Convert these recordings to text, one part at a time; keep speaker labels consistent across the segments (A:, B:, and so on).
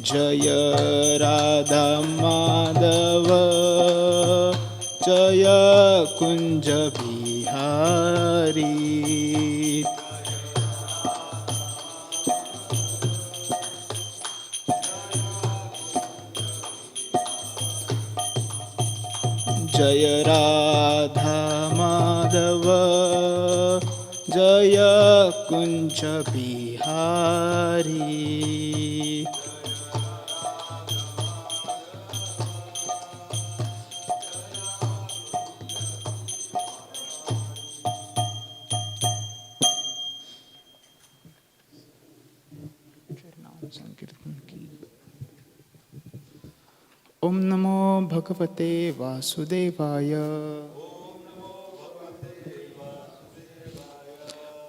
A: जय राधा माधव जय कुंज बिहारी जय राधा माधव जय कुंज बिहारी ओम नमो भगवते वासुदेवाय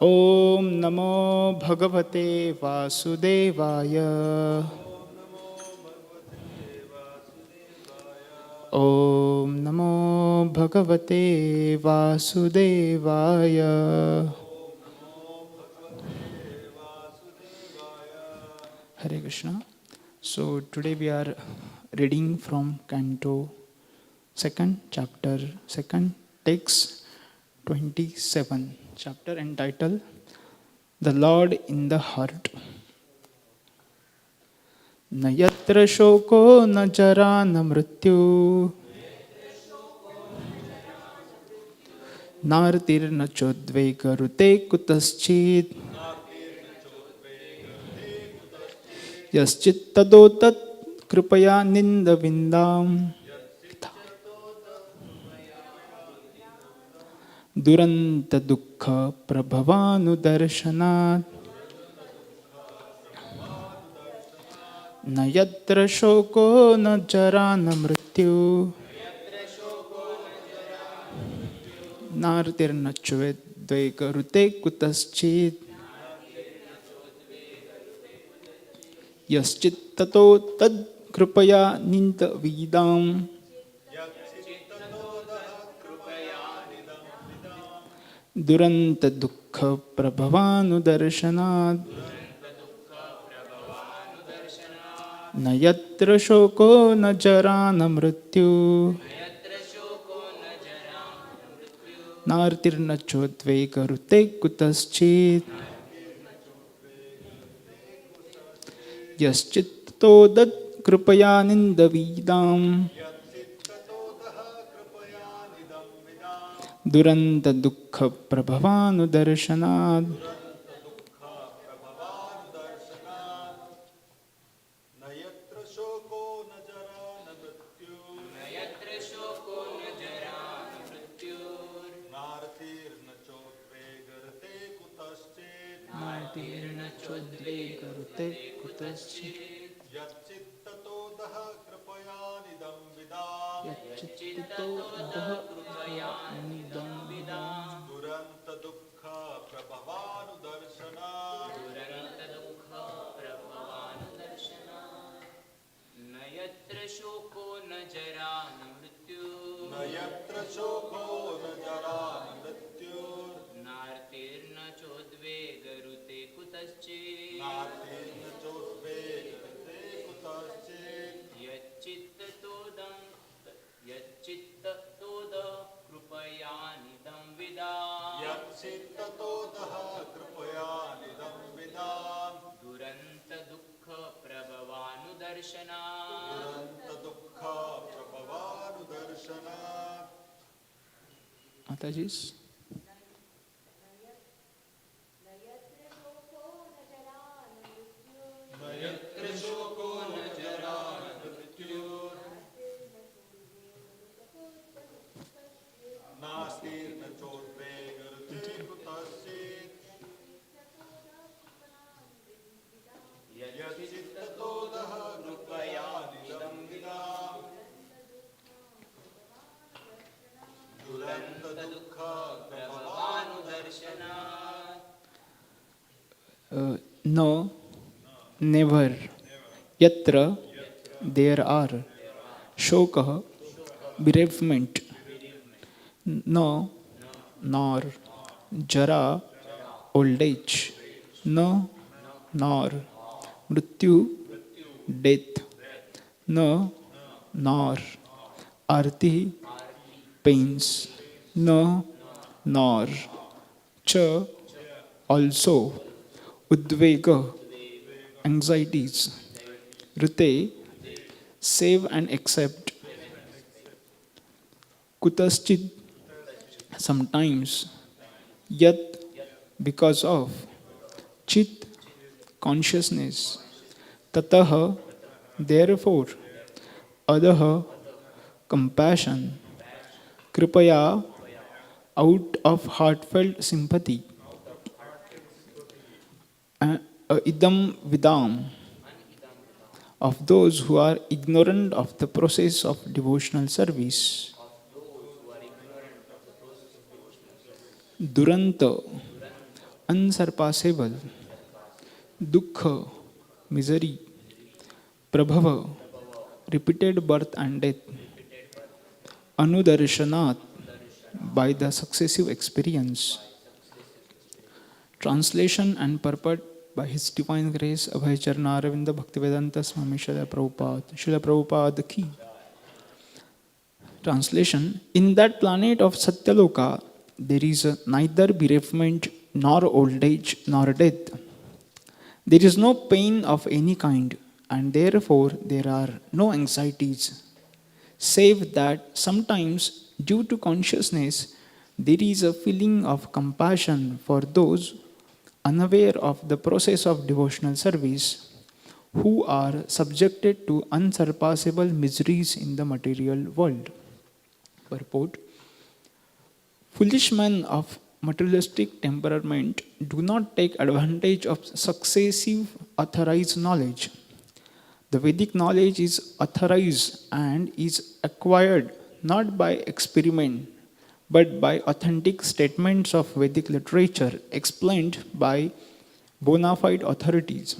A: ओम नमो भगवते वासुदेवाय ओम नमो भगवते वासुदेवाय Hare Krishna. So today we are reading from Canto 2nd, chapter 2nd, text 27, chapter entitled The Lord in the Heart. न यत्र शोको न जरा न मृत्यु नार्तिर्न चोद्वेगरुते कुतश्चित् यश्चित्ततो तत् कृपया निन्दविन्दाम् दुरन्त दुःख प्रभवानुदर्शनात् न यत्र शोको न जरा न मृत्यु नार्तिर्न चोद्वेगरुते कुतश्चित् यश्चित्ततो तद् कृपया निन्दविदाम् दुरन्त दुःख प्रभवानुदर्शनात् न यत्र शोको न जरा न मृत्यु नार्तिर्न चोद्वेगरुते कुतश्चित् यश्चित्तो तत् कृपया निन्दविदाम् दुरन्त दुःख प्रभवानुदर्शनात् Mataji's. No, never. Yatra, there are. Shokah, bereavement. No, nor. Jara, old age. No, nor. Mrityu, death, no, nor arti, pains, no, nor cha, also, udvega, anxieties, rite, save and accept, kutaschid, sometimes, yat, because of, chit, consciousness, tataha, therefore, adaha, compassion, kripaya, out of heartfelt sympathy, idam vidam, of those who are ignorant of the process of devotional service, duranta, unsurpassable, dukkha, misery, prabhava, repeated birth and death, anudarshanat, by the successive experience. Translation and purport by His Divine Grace Abhayacharna Aravinda Bhaktivedanta Swami Srila Prabhupada. Srila Prabhupada ki. Translation: in that planet of Satyaloka, there is neither bereavement, nor old age, nor death. There is no pain of any kind, and therefore there are no anxieties, save that sometimes, due to consciousness, there is a feeling of compassion for those unaware of the process of devotional service, who are subjected to unsurpassable miseries in the material world. Purport: foolish men of materialistic temperament do not take advantage of successive authorized knowledge. The Vedic knowledge is authorized and is acquired not by experiment, but by authentic statements of Vedic literature explained by bona fide authorities.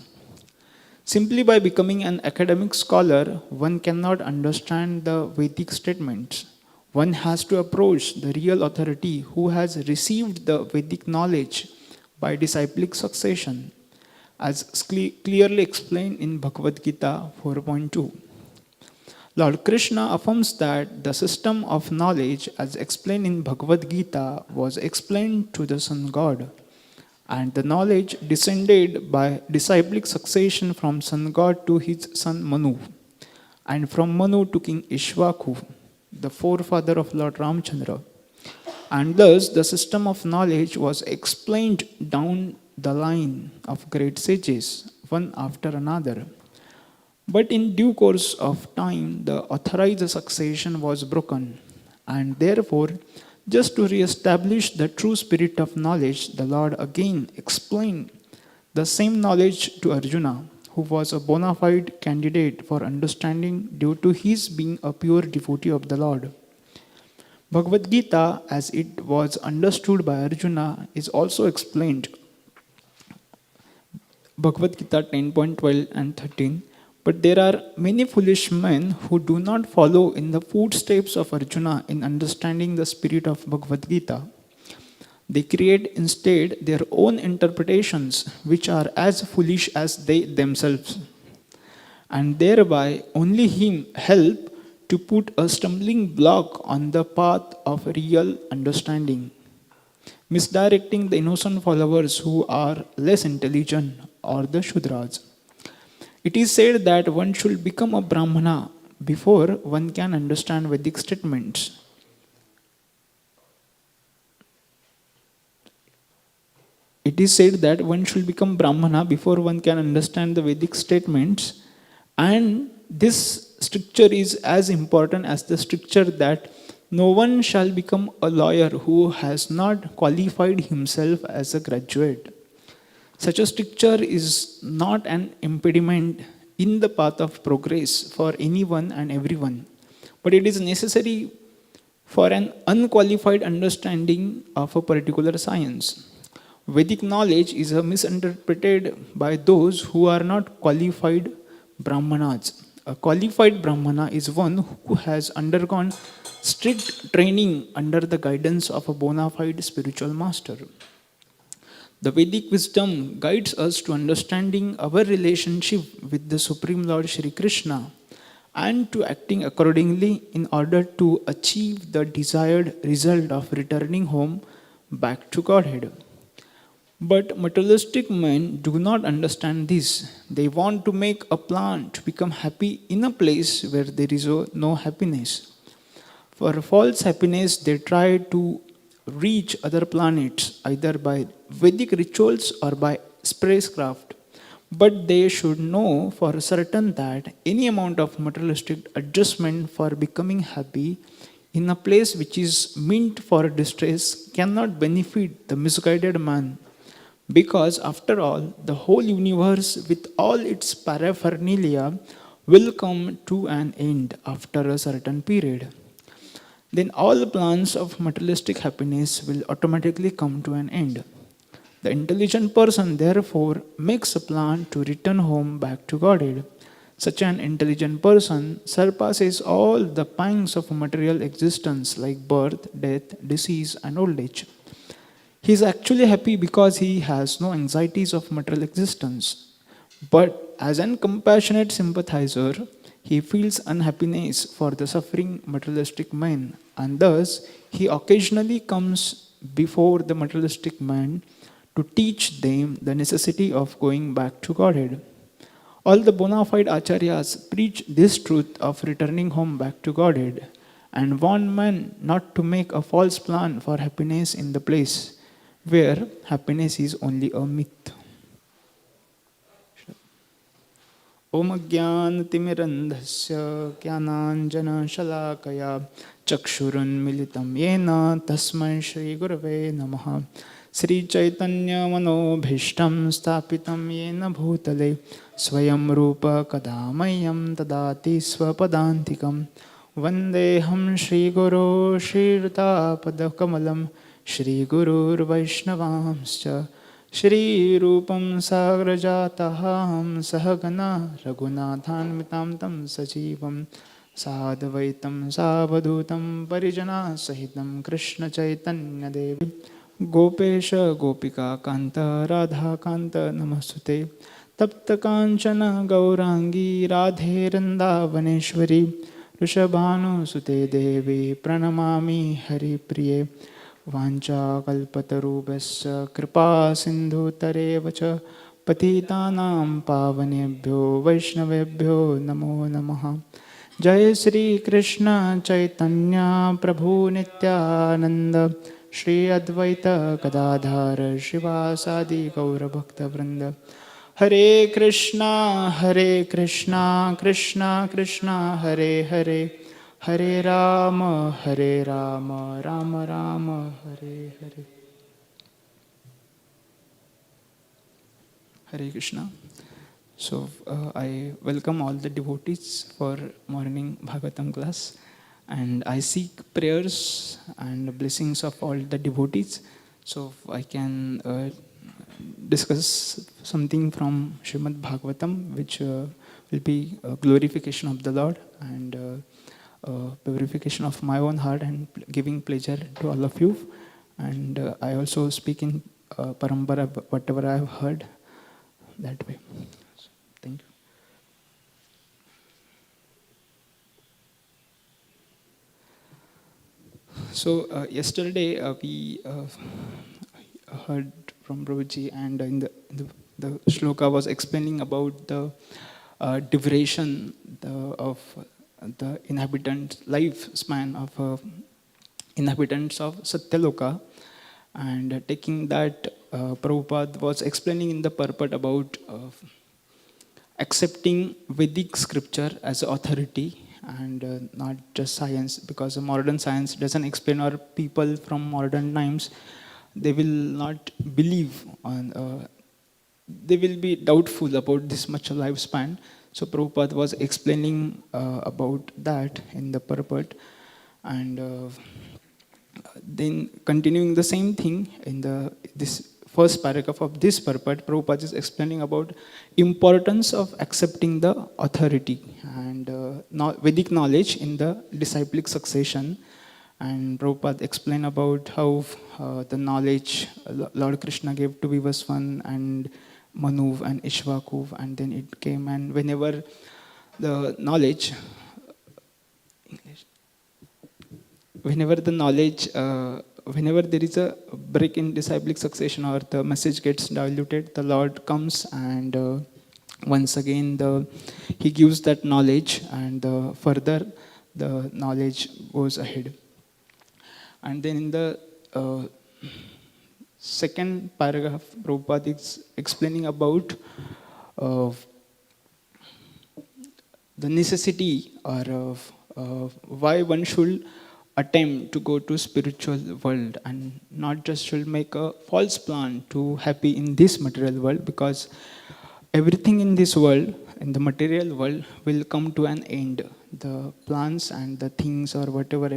A: Simply by becoming an academic scholar, one cannot understand the Vedic statements. One has to approach the real authority who has received the Vedic knowledge by disciplic succession, as clearly explained in Bhagavad Gita 4.2. Lord Krishna affirms that the system of knowledge as explained in Bhagavad Gita was explained to the Sun God, and the knowledge descended by disciplic succession from Sun God to his son Manu, and from Manu to King Ishvaku, the forefather of Lord Ramchandra. And thus the system of knowledge was explained down the line of great sages, one after another. But in due course of time, the authorized succession was broken, and therefore, just to re-establish the true spirit of knowledge, the Lord again explained the same knowledge to Arjuna, who was a bona fide candidate for understanding due to his being a pure devotee of the Lord. Bhagavad Gita, as it was understood by Arjuna, is also explained. Bhagavad Gita 10.12 and 13. But there are many foolish men who do not follow in the footsteps of Arjuna in understanding the spirit of Bhagavad Gita. They create instead their own interpretations, which are as foolish as they themselves, and thereby only help to put a stumbling block on the path of real understanding, misdirecting the innocent followers who are less intelligent, or the Shudras. It is said that one should become a Brahmana before one can understand Vedic statements. It is said that one should become Brahmana before one can understand the Vedic statements, and this stricture is as important as the stricture that no one shall become a lawyer who has not qualified himself as a graduate. Such a stricture is not an impediment in the path of progress for anyone and everyone, but it is necessary for an unqualified understanding of a particular science. Vedic knowledge is misinterpreted by those who are not qualified Brahmanas. A qualified Brahmana is one who has undergone strict training under the guidance of a bona fide spiritual master. The Vedic wisdom guides us to understanding our relationship with the Supreme Lord Shri Krishna and to acting accordingly in order to achieve the desired result of returning home back to Godhead. But materialistic men do not understand this. They want to make a plan to become happy in a place where there is no happiness. For false happiness, they try to reach other planets either by Vedic rituals or by spacecraft. But they should know for certain that any amount of materialistic adjustment for becoming happy in a place which is meant for distress cannot benefit the misguided man. Because after all, the whole universe with all its paraphernalia will come to an end after a certain period. Then all plans of materialistic happiness will automatically come to an end. The intelligent person, therefore, makes a plan to return home back to Godhead. Such an intelligent person surpasses all the pangs of material existence like birth, death, disease, and old age. He is actually happy because he has no anxieties of material existence. But as an compassionate sympathizer, he feels unhappiness for the suffering materialistic man, and thus he occasionally comes before the materialistic man to teach them the necessity of going back to Godhead. All the bona fide acharyas preach this truth of returning home back to Godhead and warn men not to make a false plan for happiness in the place where happiness is only a myth. Om Jnanatimirandhasya Jnananjana Shalakaya Chakshurun Militam Yena Tasmai Shri Gurave Namaha Sri Chaitanya Manobhishtam Stapitam Yena Bhutale Swayam Rupa Kadamayam Tadati Swapadantikam Vandeham Shri Guru Shri Ruta Padakamalam Shri Gurur Vaishnavamscha Shri Rupam Sagrajataham Sahagana Raghunathanmitam Tam Sajivam Sadvaitam Savadhutam Parijana Sahitam Krishna Chaitanya Devi Gopesha Gopika Kanta Radha Kanta Namasute Tapta Kanchana Gaurangi Radhe Vrindavaneshwari Rishabhanu Sute Devi Pranamami Hari Priye Vancha kalpatarubhasya kripa sindhu tarevacha patitanam pavanebhyo vaishnavebhyo namo namaha. Jai Sri Krishna Chaitanya Prabhu Nityananda Shri Advaita Gadadhar Shivasadi Gaura Bhakta Vrinda. Hare Krishna Krishna Krishna Hare Hare Hare Rama, Rama Rama, Hare Hare. Hare Krishna. So I welcome all the devotees for morning Bhagavatam class, and I seek prayers and blessings of all the devotees. So I can discuss something from Srimad Bhagavatam, which will be a glorification of the Lord and purification of my own heart and giving pleasure to all of you. And I also speak in parampara, whatever I have heard, that way. So, thank you. So yesterday we heard from Prabhuji, and in the shloka was explaining about the duration of the inhabitant lifespan of inhabitants of Satyaloka, and taking that Prabhupada was explaining in the purport about accepting Vedic scripture as authority and not just science, because modern science doesn't explain, or people from modern times, they will not believe on, they will be doubtful about this much lifespan. So Prabhupada was explaining about that in the purport, and then continuing the same thing in this first paragraph of this purport, Prabhupada is explaining about importance of accepting the authority and Vedic knowledge in the disciplic succession, And Prabhupada explained about how the knowledge Lord Krishna gave to Vivaswan and Manu and Ishvaku, and then it came, and whenever the knowledge, whenever the knowledge, whenever there is a break in disciplic succession or the message gets diluted, the Lord comes and once again he gives that knowledge, and further the knowledge goes ahead. And then in the second paragraph, Prabhupada is explaining about the necessity or why one should attempt to go to spiritual world and not just should make a false plan to happy in this material world, because everything in this world, in the material world, will come to an end. The plans and the things or whatever,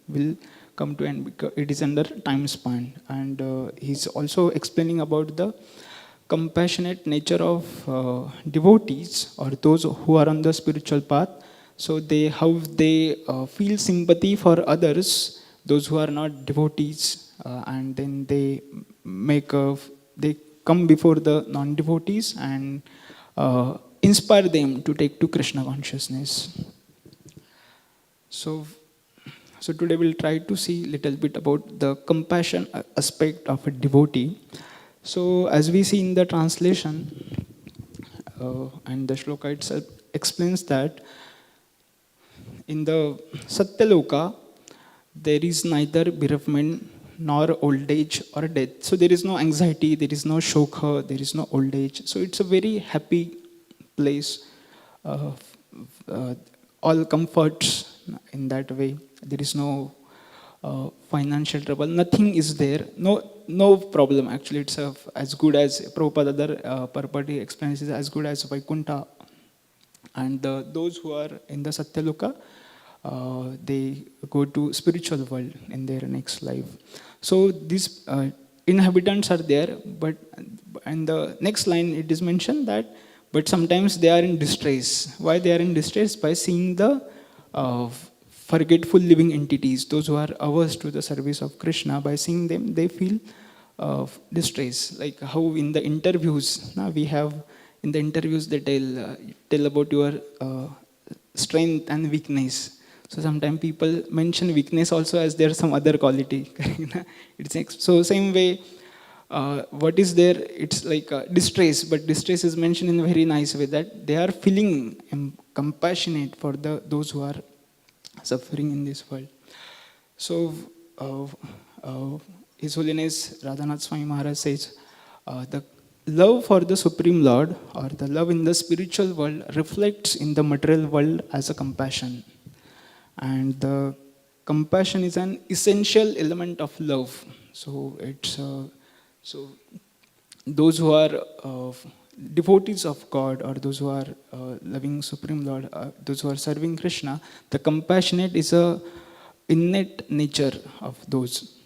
A: will come to end because it is under time span. And he's also explaining about the compassionate nature of devotees or those who are on the spiritual path. So how they feel sympathy for others, those who are not devotees, and then they come before the non-devotees and inspire them to take to Krishna consciousness. So today we'll try to see a little bit about the compassion aspect of a devotee. So as we see in the translation, and the shloka itself explains that in the Satyaloka, there is neither bereavement nor old age or death. So there is no anxiety, there is no shokha, there is no old age. So it's a very happy place, all comforts in that way. There is no financial trouble, nothing is there, no problem. Actually, it's as good as Prabhupada other purport explains, is as good as Vaikuntha. And those who are in the Satyaloka, they go to spiritual world in their next life. So these inhabitants are there, but in the next line it is mentioned that, but sometimes they are in distress. Why they are in distress? By seeing the forgetful living entities, those who are averse to the service of Krishna. By seeing them, they feel distress. Like how in the interviews, we have in the interviews they tell about your strength and weakness. So sometimes people mention weakness also as there's some other quality. So same way, what is there? It's like distress, but distress is mentioned in a very nice way, that they are feeling compassionate for those who are suffering in this world. So His Holiness Radhanath Swami Maharaj says, the love for the Supreme Lord or the love in the spiritual world reflects in the material world as a compassion. And the compassion is an essential element of love. So it's so those who are devotees of God or those who are loving Supreme Lord, those who are serving Krishna, the compassionate is a innate nature of those.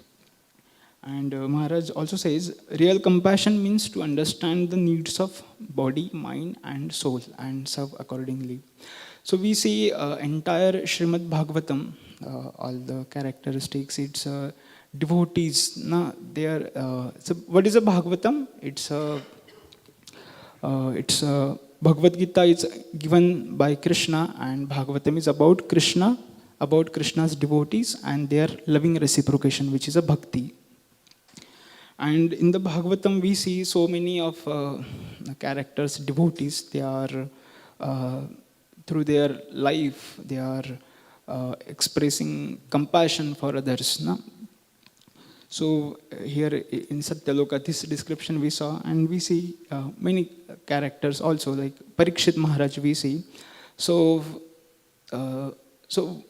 A: And Maharaj also says, real compassion means to understand the needs of body, mind and soul and serve accordingly. So we see entire Srimad Bhagavatam, all the characteristics, it's devotees. They are, so what is a Bhagavatam? It's Bhagavad Gita is given by Krishna, and Bhagavatam is about Krishna, about Krishna's devotees and their loving reciprocation, which is a bhakti. And in the Bhagavatam, we see so many of characters, devotees. They are, through their life, they are expressing compassion for others. So here in Satyaloka, this description we saw, and we see many characters also, like Parikshit Maharaj we see. So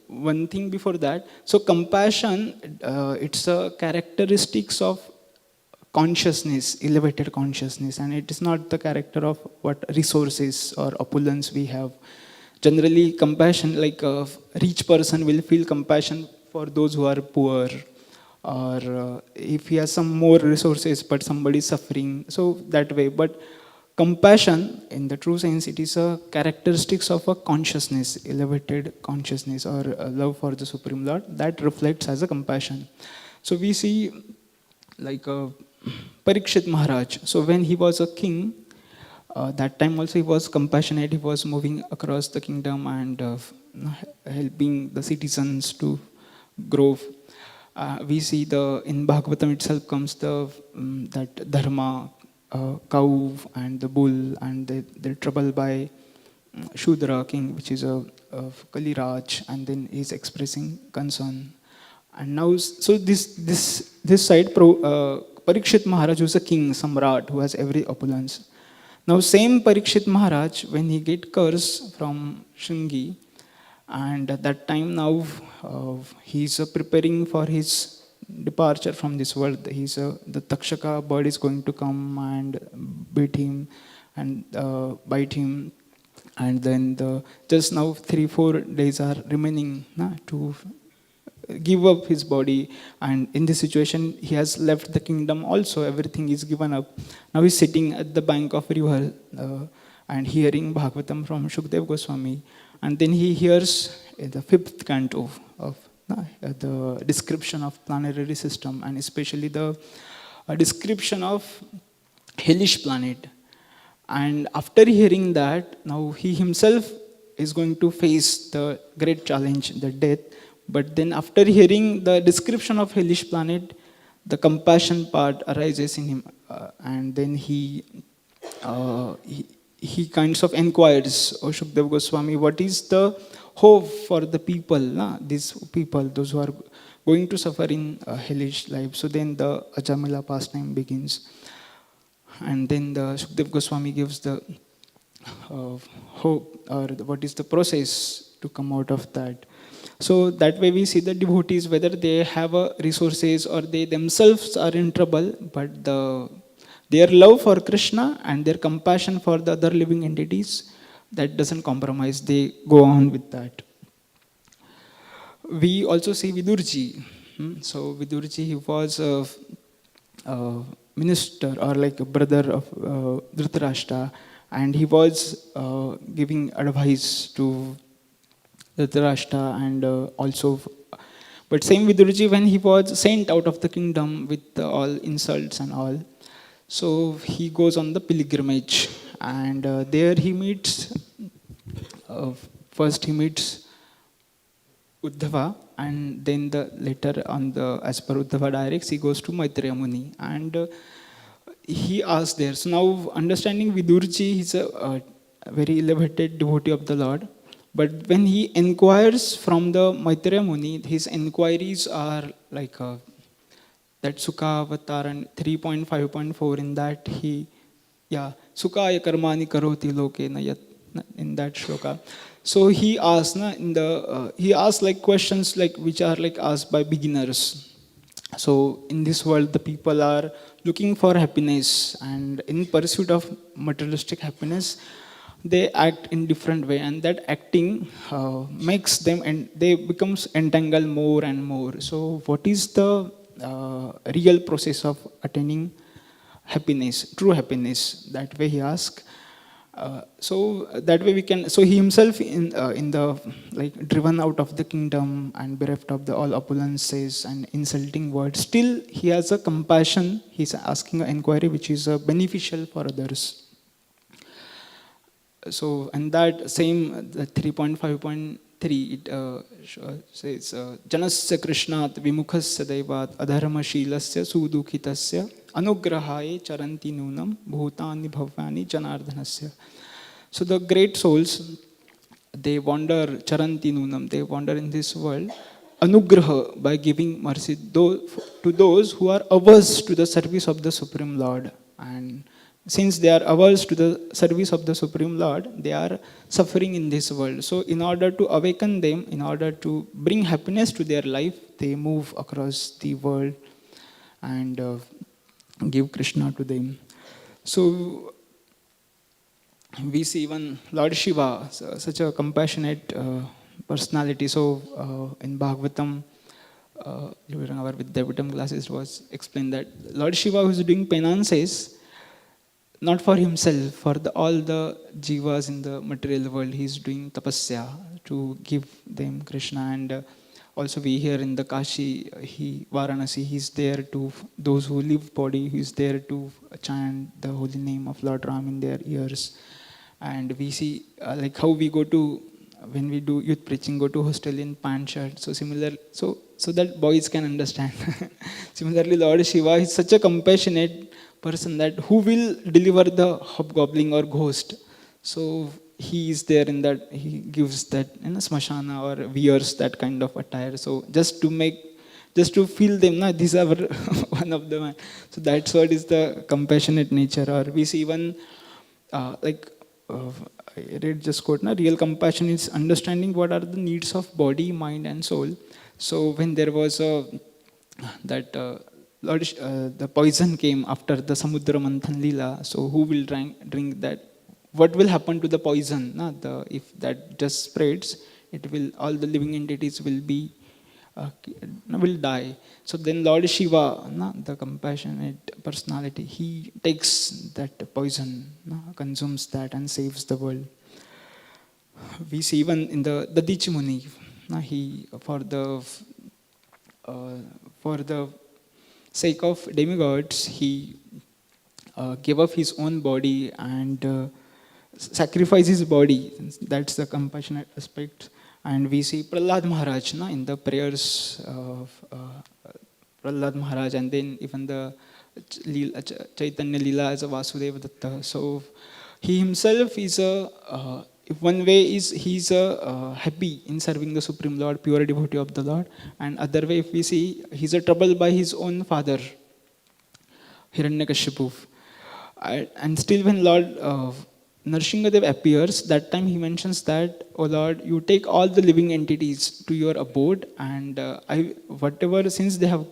A: one thing before that, so compassion, it's a characteristics of consciousness, elevated consciousness, and it is not the character of what resources or opulence we have. Generally, compassion, like a rich person will feel compassion for those who are poor, or if he has some more resources but somebody is suffering, so that way. But compassion, in the true sense, it is a characteristics of a consciousness, elevated consciousness, or a love for the Supreme Lord, that reflects as a compassion. So we see like Parikshit Maharaj. So when he was a king, that time also he was compassionate. He was moving across the kingdom and helping the citizens to grow. We see in Bhagavatam itself comes that dharma, cow and the bull, and they're troubled by Shudra king, which is a Kaliraj, and then he's expressing concern. And now, so this side, Parikshit Maharaj, who's a king, Samrat, who has every opulence. Now, same Parikshit Maharaj, when he get curse from Shringi, and at that time now he's preparing for his departure from this world. The Takshaka bird is going to come and beat him and bite him, and then just now 3-4 days are remaining to give up his body. And in this situation he has left the kingdom also, everything is given up. Now he's sitting at the bank of river and hearing Bhagavatam from Shukdev Goswami, and then he hears the 5th canto of the description of planetary system, and especially the description of hellish planet. And after hearing that, now he himself is going to face the great challenge, the death. But then after hearing the description of hellish planet, the compassion part arises in him, and then he kinds of inquires, O Shukdev Goswami, what is the hope for the people, these people, those who are going to suffer in hellish life? So then the Ajamila pastime begins. And then the Shukdev Goswami gives the hope, or what is the process to come out of that. So that way we see the devotees, whether they have resources or they themselves are in trouble, but their love for Krishna and their compassion for the other living entities, that doesn't compromise. They go on with that. We also see Vidurji. So Vidurji, he was a minister or like a brother of Dhritarashtra, and he was giving advice to Dhritarashtra, and also, but same Vidurji, when he was sent out of the kingdom with all insults and all, so he goes on the pilgrimage, and there he meets, first he meets Uddhava, and then later on as per Uddhava directs, he goes to Maitreya Muni, and he asks there. So now understanding Vidurji, he's a very elevated devotee of the Lord. But when he inquires from the Maitreya Muni, his inquiries are like that Sukha Avataran 3.5.4, in that Sukhaya karmani karoti loke nayat, in that shloka. So he asks, he asks like questions like which are like asked by beginners. So in this world, the people are looking for happiness, and in pursuit of materialistic happiness, they act in different way, and that acting makes them, and they becomes entangled more and more. So what is the real process of attaining happiness, true happiness? That way he asks. So that way we can. So he himself in the like driven out of the kingdom and bereft of the all opulences and insulting words, still he has a compassion. He's asking an inquiry which is beneficial for others. So, and that same 3.5.3, it says, Janasya Krishnat Vimukhasya Devat Adharma Shilasya Sudukhitasya Anugrahaye Charanti Nunam Bhutani Bhavani Janardhanasya. So the great souls, they wander Charanti Nunam, they wander in this world, Anugraha, by giving mercy to those who are averse to the service of the Supreme Lord. And since they are averse to the service of the Supreme Lord, they are suffering in this world. So in order to awaken them, in order to bring happiness to their life, they move across the world and give Krishna to them. So we see even Lord Shiva, such a compassionate personality. So in Bhagavatam, during our Vidyapitam classes, it was explained that Lord Shiva, who is doing penances, not for himself, for all the jivas in the material world, he is doing tapasya to give them Krishna. And also we here in the Kashi, Varanasi, he is there to those who live body, he is there to chant the holy name of Lord Ram in their ears. And we see like how we go to, when we do youth preaching, go to hostel in pant shirt. So similar, so that boys can understand. Similarly, Lord Shiva is such a compassionate person that who will deliver the hobgoblin or ghost. So he is there in that, he gives that in a smashana or wears that kind of attire. So just to feel them, na, these are one of the man. So that's what is the compassionate nature. Or we see even I read just quote, na, real compassion is understanding what are the needs of body, mind, and soul. So when there was the poison came after the Samudra Manthan Leela, so who will drink that? What will happen to the poison? Na? If that just spreads, it will, all the living entities will be will die. So then Lord Shiva, na, the compassionate personality, he takes that poison, na, consumes that and saves the world. We see even in the Dadichi Muni, na, he for the sake of demigods, he gave up his own body and sacrificed his body. That's the compassionate aspect. And we see Prahlad Maharaj, na, in the prayers of Prahlad Maharaj, and then even the Chaitanya Leela as a Vasudeva Datta. So he himself is if one way is he's happy in serving the Supreme Lord, pure devotee of the Lord, and other way if we see he's troubled by his own father, Hiranyakashipu. And still when Lord Narsinghadev appears, that time he mentions that, "O Lord, you take all the living entities to your abode, and whatever sins they have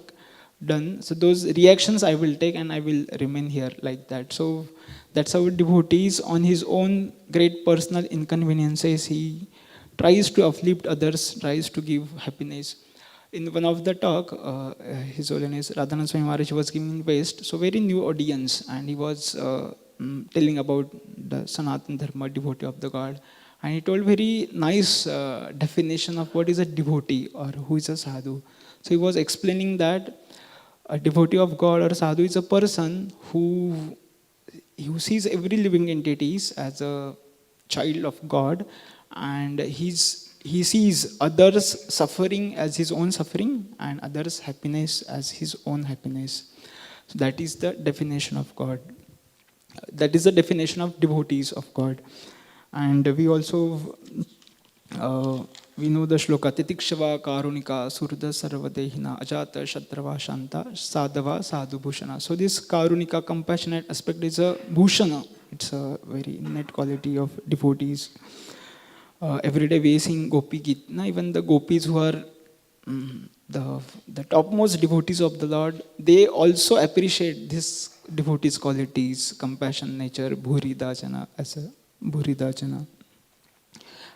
A: done, so those reactions I will take and I will remain here," like that. So that's how devotees, on his own great personal inconveniences, he tries to uplift others, tries to give happiness. In one of the talk, His Holiness Radhanand Swami Maharaj was giving in West, so very new audience, and he was telling about the Sanatana Dharma, devotee of the God. And he told very nice definition of what is a devotee or who is a sadhu. So he was explaining that a devotee of God or sadhu is a person who sees every living entities as a child of God, and he sees others suffering as his own suffering and others happiness as his own happiness. So that is the definition of God. That is the definition of devotees of God. And we also we know the shloka Titikshava Karunika Surda Sarvadehina Ajata Shatrava Shanta Sadhava Sadhu Bhushana. So this Karunika, compassionate aspect, is a Bhushana. It's a very innate quality of devotees. Every day we sing Gopi Git. Even the gopis who are the topmost devotees of the Lord, they also appreciate this devotees' qualities, compassion, nature, Bhuridachana, as a Bhuridachana.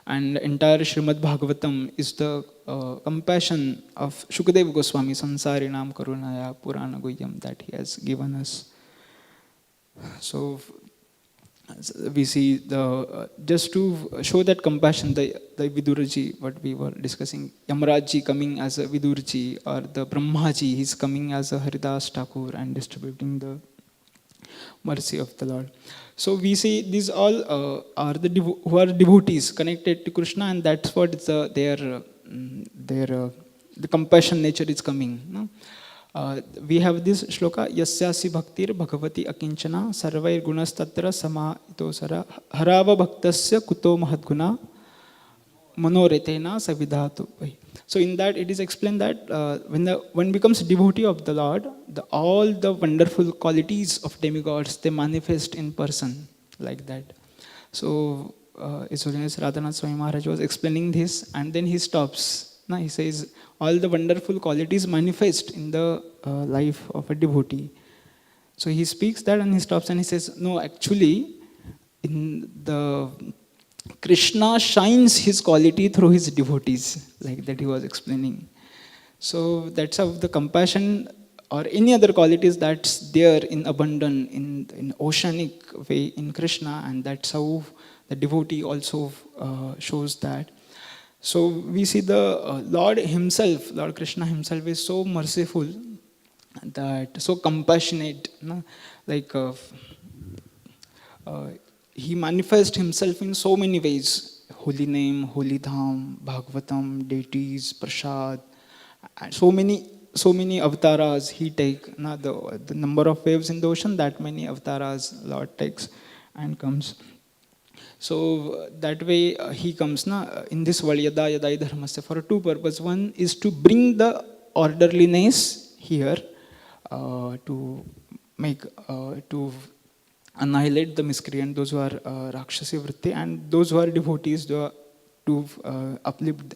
A: And entire Srimad Bhagavatam is the compassion of Shukadeva Goswami, Sansarinam Karunaya Purana Guhyam, that he has given us. So we see just to show that compassion, the Viduraji, what we were discussing, Yamarajji coming as a Vidurji, or the Brahmaji, he's coming as a Haridas Thakur and distributing the mercy of the Lord. So we see these all are who are devotees connected to Krishna, and that's what the compassion nature is coming. No? We have this shloka, Yasyasi Bhaktir Bhagavati Akinchana Sarvair Gunastatra Samaitosara Harava Bhaktasya Kuto Mahadguna Manoretena Savidhatu. So in that it is explained that when one becomes devotee of the Lord, all the wonderful qualities of demigods, they manifest in person like that. So His Holiness Radhanath Swami Maharaj was explaining this, and then he stops. He says all the wonderful qualities manifest in the life of a devotee. So he speaks that and he stops and he says, no, actually, in the Krishna shines his quality through his devotees, like that he was explaining. So that's how the compassion or any other qualities that's there in abundant in oceanic way in Krishna, and that's how the devotee also shows that. So we see the Lord himself, Lord Krishna himself is so merciful, that so compassionate, no? Like he manifests himself in so many ways: holy name, holy dham, Bhagavatam, deities, prasad, and so many avatars he take. Na, the number of waves in the ocean, that many avatars Lord takes and comes. So that way he comes in this world, yada yada dharmasya, for two purposes. One is to bring the orderliness here, to make to annihilate the miscreant, those who are rakshasi vritti, and those who are devotees to uplift,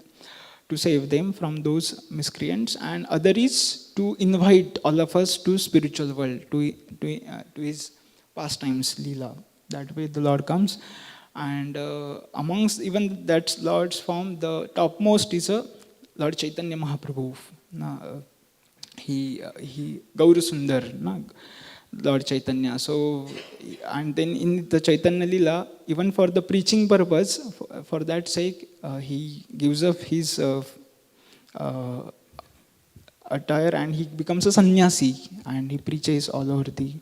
A: to save them from those miscreants. And other is to invite all of us to spiritual world, to his pastimes, lila. That way the Lord comes. And amongst even that Lord's form, the topmost is a Lord Chaitanya Mahaprabhu. He Gaur Sundar, Lord Chaitanya. So, and then in the Chaitanya Lila, even for the preaching purpose, for that sake, he gives up his attire and he becomes a sannyasi, and he preaches all over the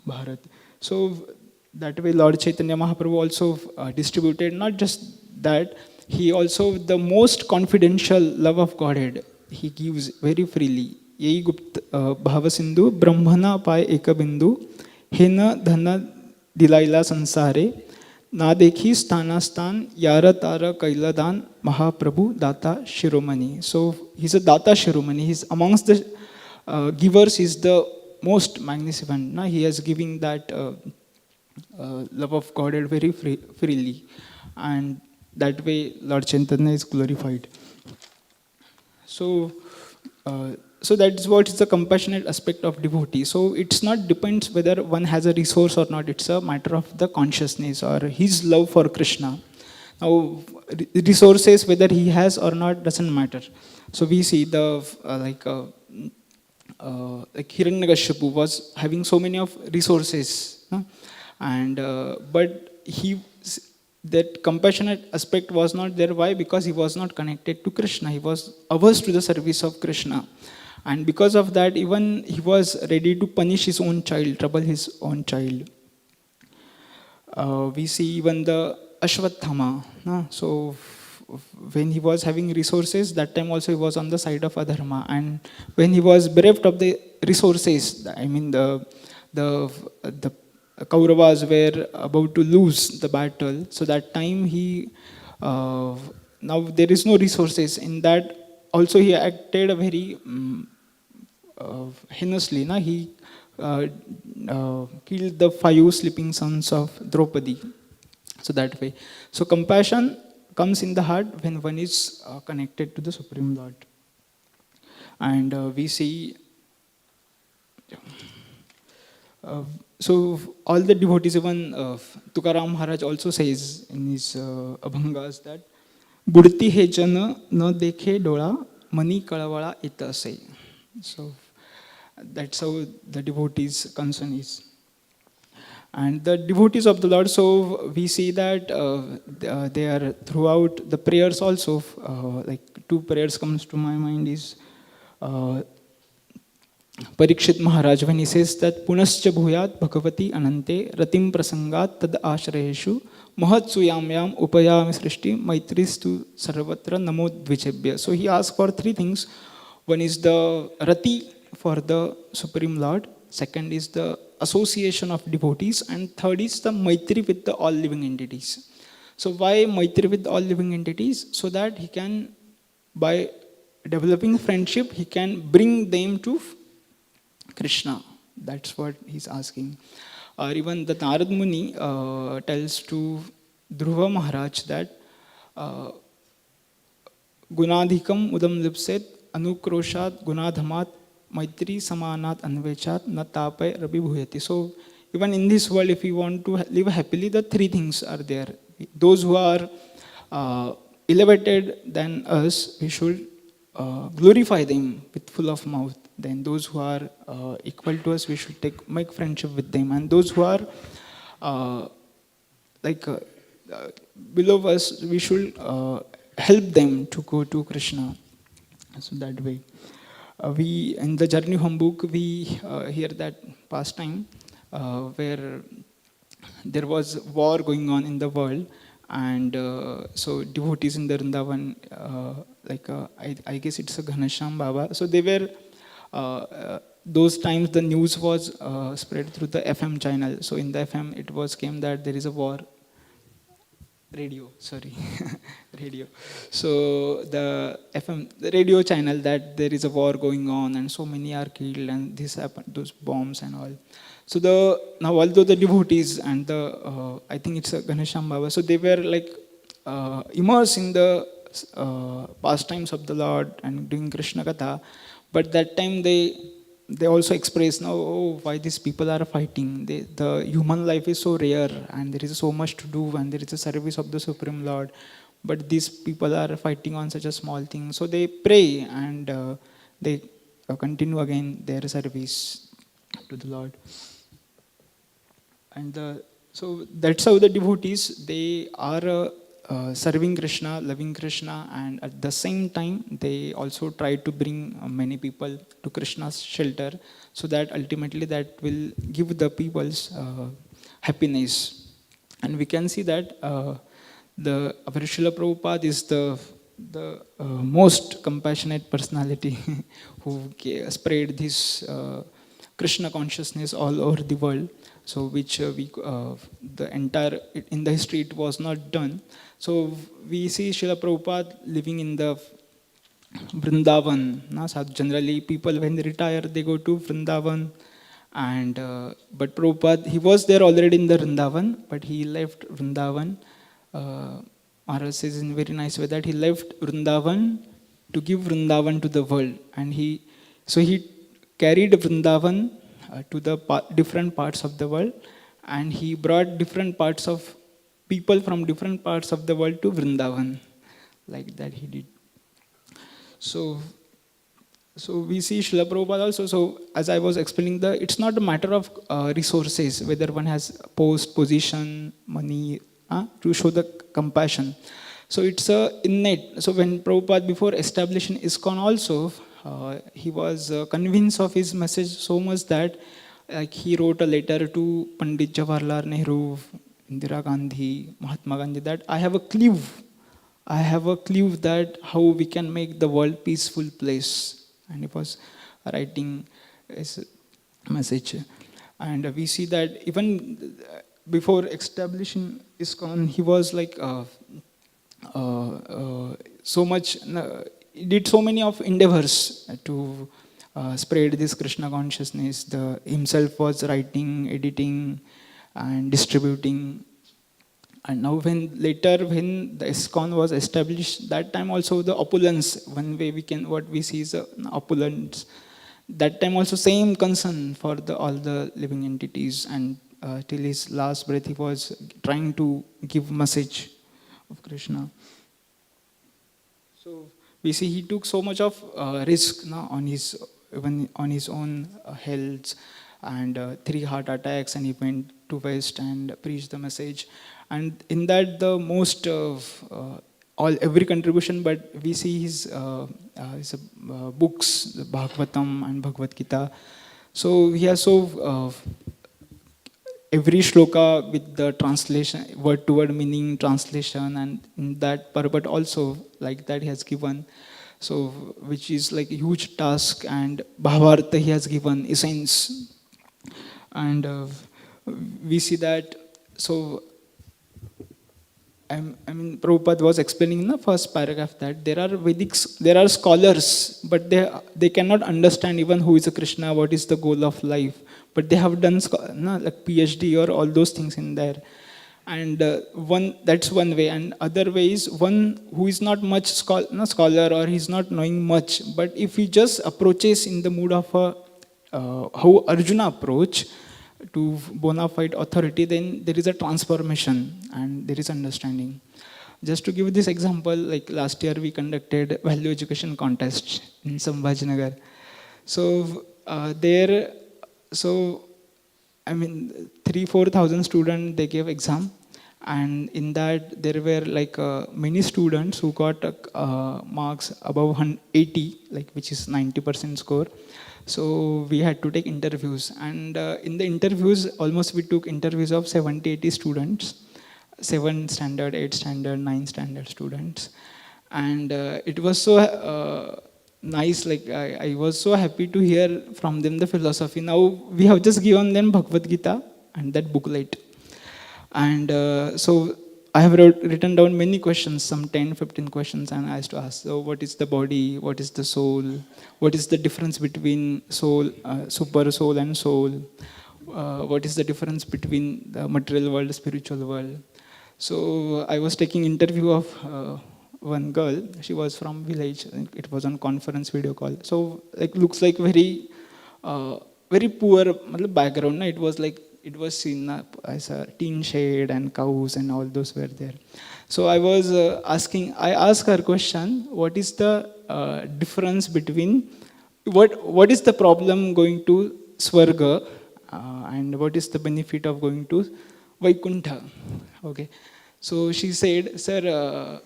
A: Bharat. So that way Lord Chaitanya Mahaprabhu also distributed not just that, he also the most confidential love of Godhead he gives very freely. Yei gupt bhava sindhu brahmana pai eka bindu hena dhana dilaila sansare na dekhi sthanastan yara tara kailadan Mahaprabhu data shiromani. So he's a data shiromani. He's amongst the givers, is the most magnificent. He is giving that love of Godhead very freely, and that way Lord Chaitanya is glorified. So that is what is the compassionate aspect of devotee. So it's not depends whether one has a resource or not. It's a matter of the consciousness or his love for Krishna. Now resources, whether he has or not, doesn't matter. So we see the like Hiranyakashipu was having so many of resources, and but that compassionate aspect was not there. Why? Because he was not connected to Krishna. He was averse to the service of Krishna, and because of that, even he was ready to punish his own child, trouble his own child. We see even the Ashwatthama. So when he was having resources, that time also he was on the side of adharma, and when he was bereft of the resources, I mean the Kauravas were about to lose the battle, so that time he now there is no resources. In that also he acted a very heinously. He killed the 5 sleeping sons of Draupadi. So that way, so compassion comes in the heart when one is connected to the Supreme Lord. And we see, so all the devotees, even Tukaram Maharaj also says in his Abhangas that Budti he jana na dekhe dola mani kalavada itase. So that's how the devotees' concern is. And the devotees of the Lord, so we see that they are throughout the prayers also, like 2 prayers comes to my mind is Parikshit Maharaj, when he says that Punascha bhuyat bhagavati anante ratim prasangat tad ashrayeshu mahatsu yam yam upayami srishti maitristu sarvatra namo dvichebhya. So he asks for 3 things. One is the rati for the Supreme Lord. Second is the association of devotees, and third is the maitri with the all living entities. So why maitri with all living entities? So that he can, by developing friendship, he can bring them to Krishna. That's what he's asking. Or even the Narad Muni tells to Dhruva Maharaj that Gunadhikam udam lipset anukroshat gunadhamat Maitri samanat anvechat na tapai rabi bhuyati. So even in this world, if we want to live happily, the 3 things are there. Those who are elevated than us, we should glorify them with full of mouth. Then those who are equal to us, we should make friendship with them. And those who are uh, like below us, we should help them to go to Krishna. So that way. We in the Journey Home book, we hear that pastime where there was war going on in the world, and so devotees in the Vrindavan, I guess it's a Ghanasham Baba. So they were those times the news was spread through the FM channel. So in the FM it was came that there is a war. Radio, sorry, radio. So the FM, the radio channel that there is a war going on and so many are killed and this happened, those bombs and all. So now although the devotees and the I think it's a Ganesham Baba, so they were like immersed in the pastimes of the Lord and doing Krishna Katha, but that time they also express now, oh, why these people are fighting. The human life is so rare and there is so much to do and there is a service of the Supreme Lord. But these people are fighting on such a small thing. So they pray and they continue again their service to the Lord. And so that's how the devotees, they are serving Krishna, loving Krishna, and at the same time they also try to bring many people to Krishna's shelter, so that ultimately that will give the people's happiness. And we can see that our Srila Prabhupada is the most compassionate personality who spread this Krishna consciousness all over the world. So which the entire, in the history it was not done. So we see Srila Prabhupada living in the Vrindavan. So generally people when they retire, they go to Vrindavan. And but Prabhupada, he was there already in the Vrindavan, but he left Vrindavan. Maharaj says in a very nice way that he left Vrindavan to give Vrindavan to the world. And he carried Vrindavan to the different parts of the world, and he brought different parts of people from different parts of the world to Vrindavan, like that he did. So we see Srila Prabhupada also. So as I was explaining, it's not a matter of resources, whether one has post, position, money, to show the compassion. So it's innate. So when Prabhupada, before establishing ISKCON also, he was convinced of his message so much that he wrote a letter to Pandit Jawaharlal Nehru, Indira Gandhi, Mahatma Gandhi, that I have a clue that how we can make the world peaceful place. And he was writing his message. And we see that even before establishing ISKCON, he was like so much, he did so many of endeavors to spread this Krishna consciousness. Himself was writing, editing, and distributing. And now when the ISKCON was established, that time also the opulence, one way what we see is opulence. That time also same concern for all the living entities, and till his last breath he was trying to give message of Krishna. So we see he took so much of risk on his own health, and 3 heart attacks, and he went to West and preached the message. And in that the most every contribution, but we see his books, the Bhagavatam and Bhagavad Gita. So he has every shloka with the translation, word to word meaning translation, and in that Parvat also like that he has given. So which is like a huge task, and Bhavartha he has given essence. And we see that. So I mean, Prabhupada was explaining in the first paragraph that there are scholars, but they cannot understand even who is a Krishna, what is the goal of life. But they have done like PhD or all those things in there. And that's one way. And other way is one who is not much scholar, or he's not knowing much. But if he just approaches in the mood of how Arjuna approach to bona fide authority, then there is a transformation and there is understanding. Just to give this example, like last year we conducted value education contest in Sambhajinagar. So there, so I mean, 3,000-4,000 students, they gave exam. And in that, there were like many students who got marks above 80, like which is 90% score. So we had to take interviews. And in the interviews, almost we took interviews of 70-80 students, 7 standard, 8 standard, 9 standard students. And it was so nice, like I was so happy to hear from them the philosophy. Now we have just given them Bhagavad Gita and that booklet. And so I have written down many questions, some 10-15 questions, and I used to ask, so what is the body, what is the soul, what is the difference between soul, super soul and soul, what is the difference between the material world, spiritual world. So I was taking interview of one girl. She was from village. It was on conference video call. So like looks like very poor background. It was like it was seen as a tin shade and cows and all those were there. So I was I asked her question, what is the difference between, what is the problem going to Swarga and what is the benefit of going to Vaikuntha? Okay. So she said, sir,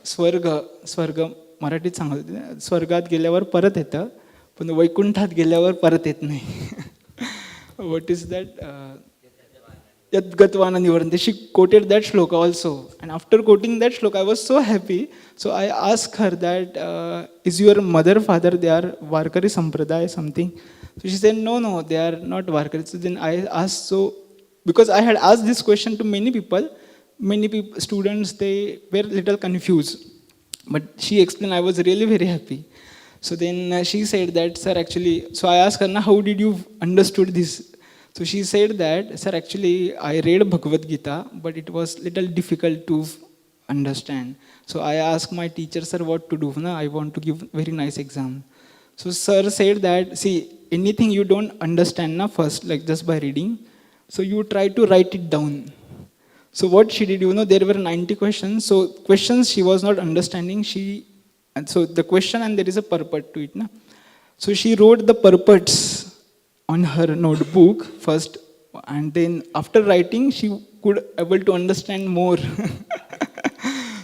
A: स्वर्ग मराठीत सांगत होते, स्वर्गात गेल्यावर परत येतं, पण वैकुंठात गेल्यावर परत येत नाही. What is that? Yadgatvana nivarante. She quoted that shloka also. And after quoting that shloka, I was so happy. So I asked her that, is your mother, father, they are Varkari Sampradaya, something? So she said, no, they are not Varkari. So then I asked, because I had asked this question to many people, students, they were little confused. But she explained, I was really very happy. So then she said that, sir, actually, so I asked her, how did you understood this? So she said that, sir, actually, I read Bhagavad Gita, but it was little difficult to understand. So I asked my teacher, sir, what to do? I want to give very nice exam. So sir said that, see, anything you don't understand first, like just by reading, so you try to write it down. So what she did, there were 90 questions. So questions she was not understanding. And so the question and there is a purport to it. So she wrote the purports on her notebook first, and then after writing, she could able to understand more.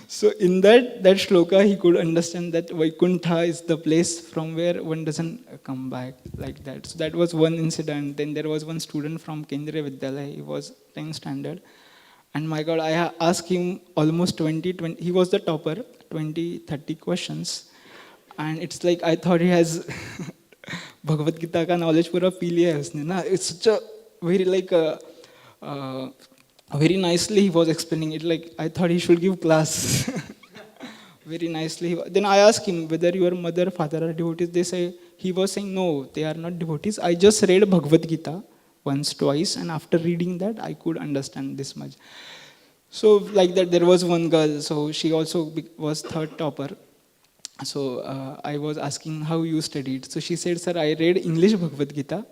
A: So in that shloka, he could understand that Vaikuntha is the place from where one doesn't come back, like that. So that was one incident. Then there was one student from Kendriya Vidyalaya. He was 10th standard. And my God, I asked him almost 20, he was the topper, 20, 30 questions. And it's like, I thought he has Bhagavad Gita ka knowledge pura pee liya hai usne, na? It's such a very very nicely he was explaining it. Like, I thought he should give class. Very nicely. Then I asked him whether your mother, father are devotees. He was saying, no, they are not devotees. I just read Bhagavad Gita once, twice, and after reading that, I could understand this much. So like that, there was one girl, so she also was third topper. So I was asking how you studied. So she said, sir, I read English Bhagavad Gita.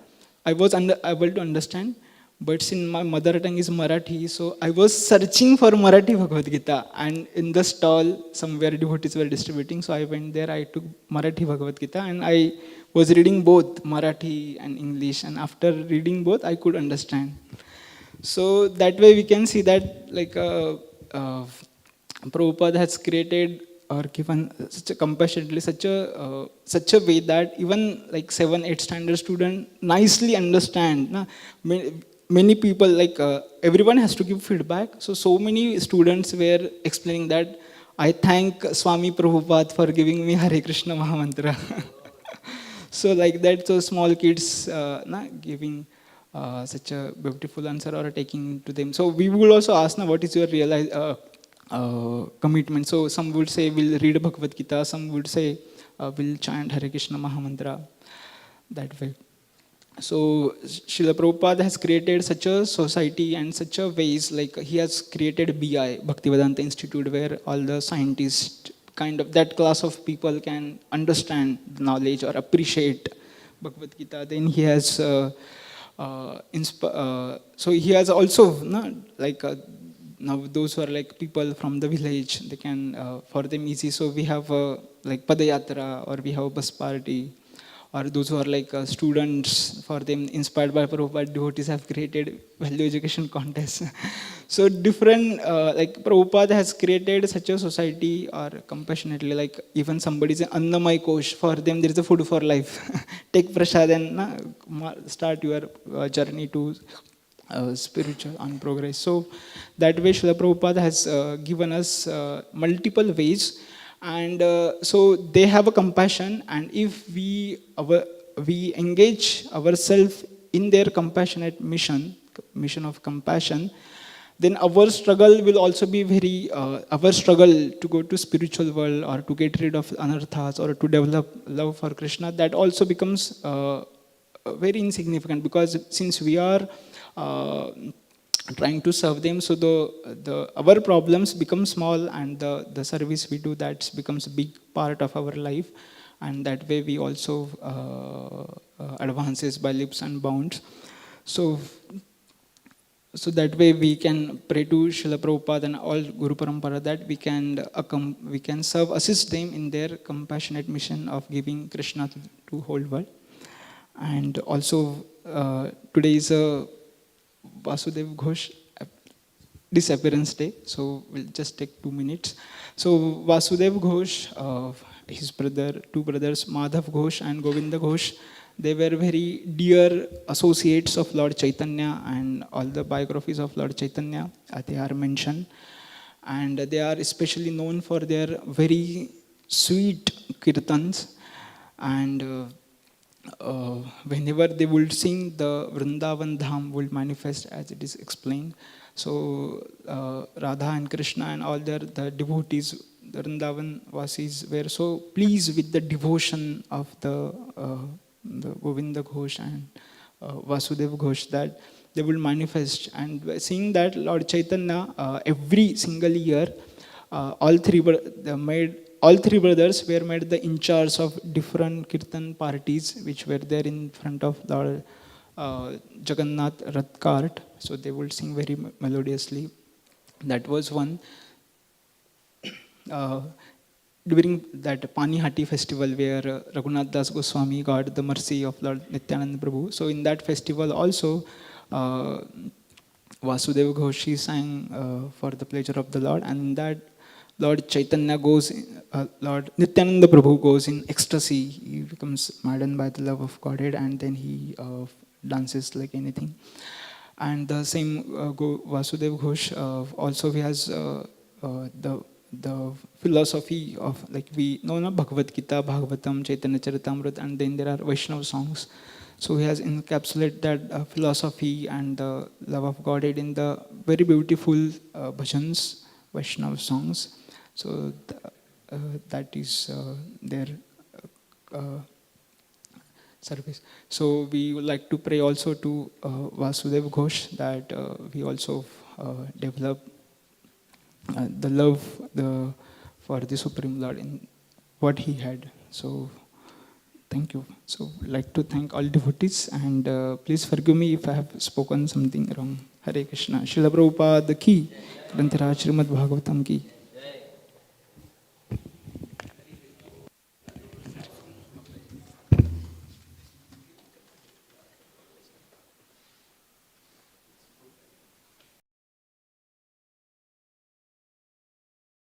A: I was able to understand, but since my mother tongue is Marathi, so I was searching for Marathi Bhagavad Gita. And in the stall, somewhere devotees were distributing, so I went there, I took Marathi Bhagavad Gita, and I was reading both Marathi and English. And after reading both, I could understand. So that way we can see that like Prabhupada has created or given such a compassionately such a way that even like 7-8 standard student nicely understand. Many people, like everyone has to give feedback. So many students were explaining that I thank Swami Prabhupada for giving me Hare Krishna Mahamantra. So like that, so small kids giving such a beautiful answer or taking to them. So we will also ask now, what is your commitment? So some would say we'll read Bhagavad Gita, some would say we'll chant Hare Krishna Mahamantra, that way. So Srila Prabhupada has created such a society and such a ways, like he has created BI, Bhaktivedanta Institute, where all the scientists, kind of that class of people can understand the knowledge or appreciate Bhagavad Gita. Then he has so he has also now those who are like people from the village, they can, for them easy. So we have like Padayatra, or we have bus party, or those who are like students, for them inspired by Prabhupada, devotees have created value education contests. So different, like Prabhupada has created such a society, or compassionately, like even somebody is an Annamay Kosh, for them there is a food for life. Take prasad and start your journey to spiritual and progress. So that way Srila Prabhupada has given us multiple ways, and so they have a compassion, and if we engage ourselves in their compassionate mission of compassion, then our struggle will also be very, our struggle to go to spiritual world, or to get rid of anarthas, or to develop love for Krishna, that also becomes very insignificant, because since we are trying to serve them, so our problems become small, and the service we do, that becomes a big part of our life, and that way we also advances by leaps and bounds. So that way we can pray to Srila Prabhupada and all Guru Parampara, that we can serve, assist them in their compassionate mission of giving Krishna to whole world. And also today is a Vasudev Ghosh disappearance day, so we'll just take 2 minutes. So Vasudev Ghosh, his two brothers Madhav Ghosh and Govinda Ghosh, they were very dear associates of Lord Chaitanya, and all the biographies of Lord Chaitanya, they are mentioned. And they are especially known for their very sweet kirtans, and whenever they would sing, the Vrindavan Dham will manifest, as it is explained. So Radha and Krishna and all the devotees, the Vrindavan Vasis, were so pleased with the devotion of the Govinda Ghosh and Vasudev Ghosh, that they will manifest. And seeing that Lord Chaitanya, every single year, all three brothers were made the in charge of different kirtan parties, which were there in front of Lord Jagannath Rath cart. So they would sing very melodiously. That was one. During that Panihati festival, where Raghunath Das Goswami got the mercy of Lord Nityananda Prabhu. So in that festival also, Vasudev Ghoshi sang for the pleasure of the Lord, and that Lord Chaitanya goes, Lord Nityananda Prabhu goes in ecstasy. He becomes maddened by the love of Godhead, and then he dances like anything. And the same Vasudev Ghosh also he has the philosophy of, like we know Bhagavad Gita, Bhagavatam, Chaitanya Charitamrita, and then there are Vaishnava songs. So he has encapsulated that philosophy and the love of Godhead in the very beautiful bhajans, Vaishnava songs. So that is their service. So we would like to pray also to Vasudev Ghosh, that we also develop the love for the Supreme Lord in what he had. So thank you. So I'd like to thank all devotees, and please forgive me if I have spoken something wrong. Hare Krishna. Srila Prabhupada ki, Granthiraj Srimad Bhagavatam ki.